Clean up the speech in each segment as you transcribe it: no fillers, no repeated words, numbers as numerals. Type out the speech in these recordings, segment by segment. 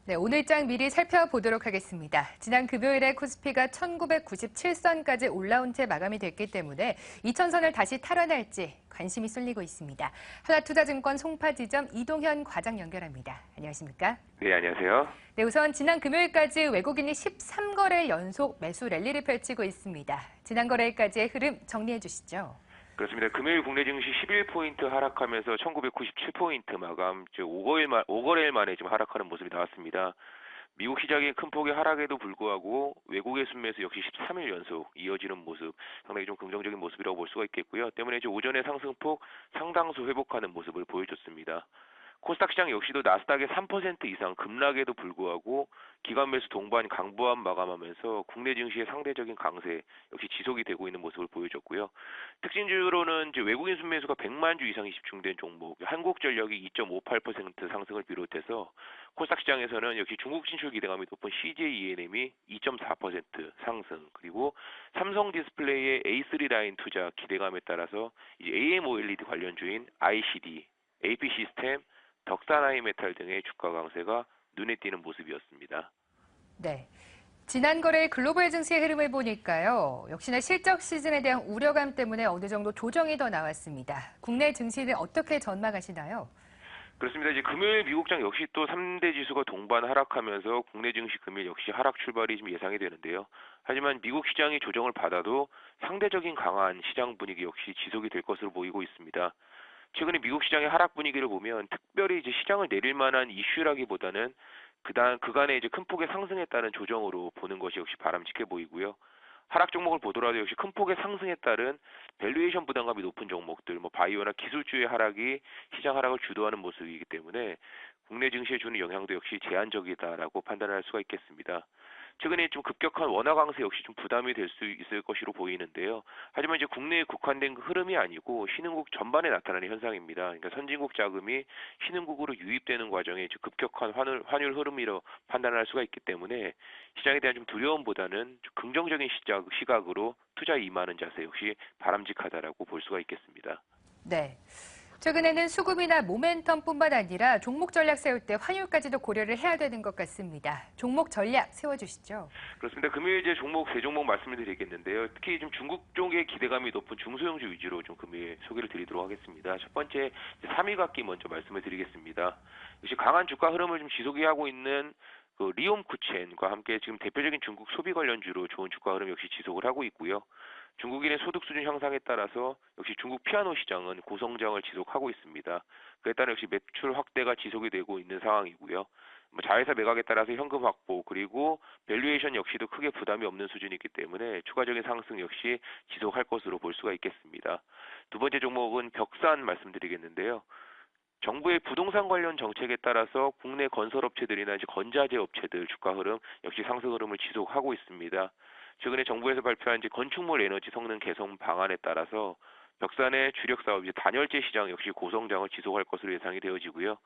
네, 오늘장 미리 살펴보도록 하겠습니다. 지난 금요일에 코스피가 1997선까지 올라온 채 마감이 됐기 때문에 2000선을 다시 탈환할지 관심이 쏠리고 있습니다. 하나투자증권 송파지점 이동현 과장 연결합니다. 안녕하십니까? 네, 안녕하세요. 네, 우선 지난 금요일까지 외국인이 13거래 연속 매수 랠리를 펼치고 있습니다. 지난 거래일까지의 흐름 정리해 주시죠. 그렇습니다. 금요일 국내 증시 11포인트 하락하면서 1997포인트 마감, 즉 5거래일 만에 지금 하락하는 모습이 나왔습니다. 미국 시장의 큰 폭의 하락에도 불구하고 외국의 순매수 역시 13일 연속 이어지는 모습, 상당히 좀 긍정적인 모습이라고 볼 수가 있겠고요. 때문에 이제 오전에 상승폭 상당수 회복하는 모습을 보여줬습니다. 코스닥 시장 역시도 나스닥의 3% 이상 급락에도 불구하고 기관 매수 동반 강보합 마감하면서 국내 증시의 상대적인 강세 역시 지속이 되고 있는 모습을 보여줬고요. 특징주로는 이제 외국인 순매수가 100만 주 이상이 집중된 종목, 한국전력이 2.58% 상승을 비롯해서 코스닥 시장에서는 역시 중국 진출 기대감이 높은 CJ ENM이 2.4% 상승, 그리고 삼성 디스플레이의 A3 라인 투자 기대감에 따라서 이제 AMOLED 관련주인 ICD, AP 시스템, 덕산하이메탈 등의 주가 강세가 눈에 띄는 모습이었습니다. 네. 지난 거래 글로벌 증시의 흐름을 보니까요. 역시나 실적 시즌에 대한 우려감 때문에 어느 정도 조정이 더 나왔습니다. 국내 증시는 어떻게 전망하시나요? 그렇습니다. 이제 금요일 미국장 역시 또 3대 지수가 동반 하락하면서 국내 증시 금일 역시 하락 출발이 좀 예상이 되는데요. 하지만 미국 시장이 조정을 받아도 상대적인 강한 시장 분위기 역시 지속이 될 것으로 보이고 있습니다. 최근에 미국 시장의 하락 분위기를 보면 특별히 이제 시장을 내릴 만한 이슈라기보다는 그간의 이제 큰 폭의 상승에 따른 조정으로 보는 것이 역시 바람직해 보이고요. 하락 종목을 보더라도 역시 큰 폭의 상승에 따른 밸류에이션 부담감이 높은 종목들, 바이오나 기술주의 하락이 시장 하락을 주도하는 모습이기 때문에 국내 증시에 주는 영향도 역시 제한적이다라고 판단할 수가 있겠습니다. 최근에 좀 급격한 원화 강세 역시 좀 부담이 될 수 있을 것으로 보이는데요. 하지만 이제 국내에 국한된 흐름이 아니고 신흥국 전반에 나타나는 현상입니다. 그러니까 선진국 자금이 신흥국으로 유입되는 과정에 급격한 환율 흐름이라 판단할 수가 있기 때문에 시장에 대한 좀 두려움보다는 좀 긍정적인 시각으로 투자에 임하는 자세 역시 바람직하다라고 볼 수가 있겠습니다. 네. 최근에는 수급이나 모멘텀뿐만 아니라 종목 전략 세울 때 환율까지도 고려를 해야 되는 것 같습니다. 종목 전략 세워주시죠. 그렇습니다. 금요일 이제 종목 세 종목 말씀을 드리겠는데요. 특히 좀 중국 쪽의 기대감이 높은 중소형주 위주로 좀 금요일 소개를 드리도록 하겠습니다. 첫 번째 3위각기 먼저 말씀을 드리겠습니다. 역시 강한 주가 흐름을 좀 지속이 하고 있는 그 리옴쿠첸과 함께 지금 대표적인 중국 소비 관련주로 좋은 주가 흐름 역시 지속을 하고 있고요. 중국인의 소득 수준 향상에 따라서 역시 중국 피아노 시장은 고성장을 지속하고 있습니다. 그에 따라 역시 매출 확대가 지속이 되고 있는 상황이고요. 자회사 매각에 따라서 현금 확보 그리고 밸류에이션 역시도 크게 부담이 없는 수준이기 때문에 추가적인 상승 역시 지속할 것으로 볼 수가 있겠습니다. 두 번째 종목은 벽산 말씀드리겠는데요. 정부의 부동산 관련 정책에 따라서 국내 건설업체들이나 이제 건자재 업체들 주가 흐름 역시 상승 흐름을 지속하고 있습니다. 최근에 정부에서 발표한 이제 건축물 에너지 성능 개선 방안에 따라서 벽산의 주력 사업 이제 단열재 시장 역시 고성장을 지속할 것으로 예상이 되어지고요.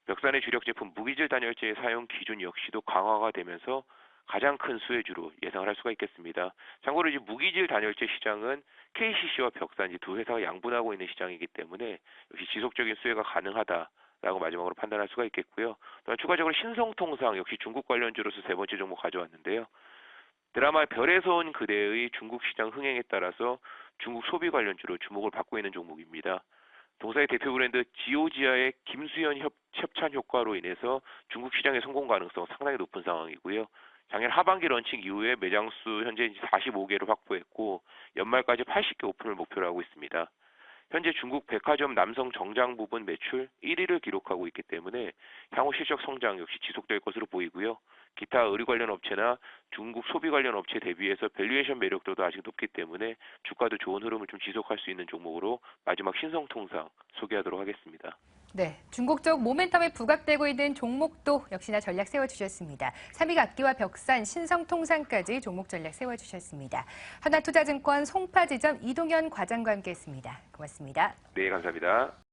벽산의 주력 제품 무기질 단열재의 사용 기준 역시도 강화가 되면서 가장 큰 수혜주로 예상을 할 수가 있겠습니다. 참고로 이제 무기질 단열재 시장은 KCC와 벽산 이제 두 회사가 양분하고 있는 시장이기 때문에 역시 지속적인 수혜가 가능하다라고 마지막으로 판단할 수가 있겠고요. 또한 추가적으로 신성통상 역시 중국 관련주로서 세 번째 종목 가져왔는데요. 드라마 별에서 온 그대의 중국 시장 흥행에 따라서 중국 소비 관련주로 주목을 받고 있는 종목입니다. 동사의 대표 브랜드 지오지아의 김수현 협찬 효과로 인해서 중국 시장의 성공 가능성 상당히 높은 상황이고요. 작년 하반기 런칭 이후에 매장 수 현재 45개를 확보했고 연말까지 80개 오픈을 목표로 하고 있습니다. 현재 중국 백화점 남성 정장 부분 매출 1위를 기록하고 있기 때문에 향후 실적 성장 역시 지속될 것으로 보이고요. 기타 의류 관련 업체나 중국 소비 관련 업체 대비해서 밸류에이션 매력도도 아직 높기 때문에 주가도 좋은 흐름을 좀 지속할 수 있는 종목으로 마지막 신성통상 소개하도록 하겠습니다. 네, 중국 쪽 모멘텀에 부각되고 있는 종목도 역시나 전략 세워주셨습니다. 3위각기와 벽산, 신성통상까지 종목 전략 세워주셨습니다. 하나투자증권 송파지점 이동현 과장과 함께했습니다. 고맙습니다. 네, 감사합니다.